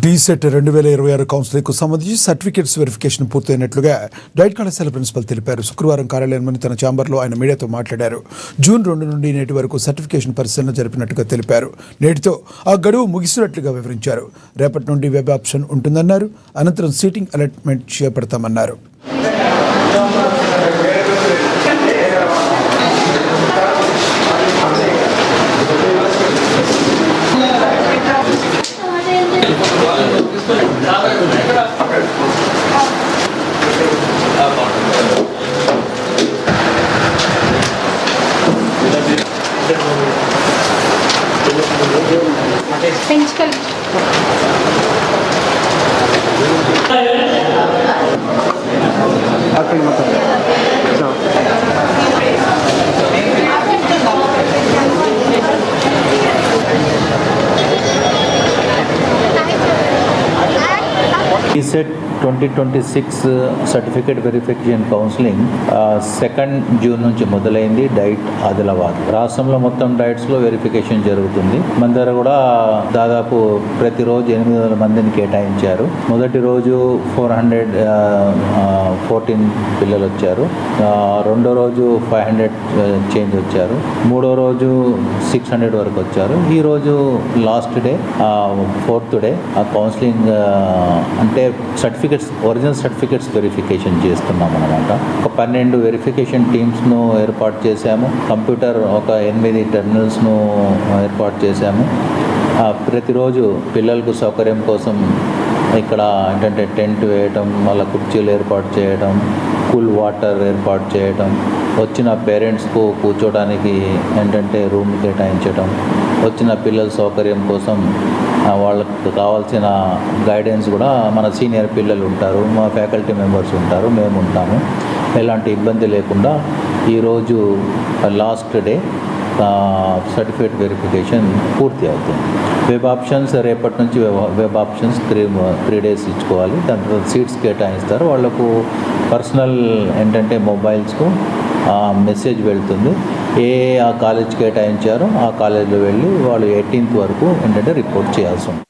DEECET 2026 కౌన్సిలింగ్కు సంబంధించి certificates verification పూర్తయినట్లుగా diet కళాశాల principal తెలిపారు. శుక్రవారం కార్యాలయంలోని తన ఛాంబర్లో ఆయన మీడియాతో మాట్లాడారు. జూన్ 2 నుండి నేటి వరకు సర్టిఫికేషన్ పరిశీలన జరిపినట్టుగా తెలిపారు. నేటితో ఆ గడువు ముగిసినట్లుగా వివరించారు. రేపటి నుండి వెబ్ ఆప్షన్ ఉంటుందన్నారు. అనంతరం సీటింగ్ అలాట్మెంట్ చేపడతామన్నారు. DSET 2026 certificate verification counselling 2 June నుంచి మొదలైంది. డైట్ ఆదిలాబాద్ రాష్ట్రంలో మొత్తం డైట్స్లో వెరిఫికేషన్ జరుగుతుంది. మన దగ్గర కూడా దాదాపు ప్రతిరోజు 800 మందిని కేటాయించారు. మొదటి రోజు 414 పిల్లలు వచ్చారు. రెండో రోజు 500 చేంజ్ వచ్చారు. మూడో రోజు 600 వరకు వచ్చారు. ఈ రోజు లాస్ట్ డే 4th డే ఆ కౌన్సిలింగ్ అంటే ఒరిజినల్ సర్టిఫికెట్స్ వెరిఫికేషన్ చేస్తున్నాం అన్నమాట. ఒక 12 వెరిఫికేషన్ టీమ్స్ను ఏర్పాటు చేశాము. కంప్యూటర్ ఒక 8 టెర్మినల్స్ను ఏర్పాటు చేశాము. ప్రతిరోజు పిల్లలకు సౌకర్యం కోసం ఇక్కడ ఏంటంటే టెంట్ వేయటం, వాళ్ళ కుర్చీలు ఏర్పాటు చేయడం, కూల్ వాటర్ ఏర్పాటు చేయడం, వచ్చిన పేరెంట్స్కు కూర్చోడానికి ఏంటంటే రూమ్ కేటాయించడం, వచ్చిన పిల్లల సౌకర్యం కోసం వాళ్ళకు కావాల్సిన గైడెన్స్ కూడా మన సీనియర్ పిల్లలు ఉంటారు, మా ఫ్యాకల్టీ మెంబర్స్ ఉంటారు, మేము ఉంటాము. ఎలాంటి ఇబ్బంది లేకుండా ఈరోజు లాస్ట్ డే సర్టిఫికేట్ వెరిఫికేషన్ పూర్తి అవుతుంది. వెబ్ ఆప్షన్స్ రేపటి నుంచి వెబ్ ఆప్షన్స్ 3 డేస్ ఇచ్చుకోవాలి. దాని తర్వాత సీట్స్ కేటాయిస్తారు. వాళ్ళకు పర్సనల్ ఏంటంటే మొబైల్స్కు మెసేజ్ వెళ్తుంది. ఆ కాలేజ్ కేటాయించారో ఆ కాలేజీలో వెళ్ళి వాళ్ళు 18th వరకు ఏంటంటే రిపోర్ట్ చేయాల్సి ఉంటుంది.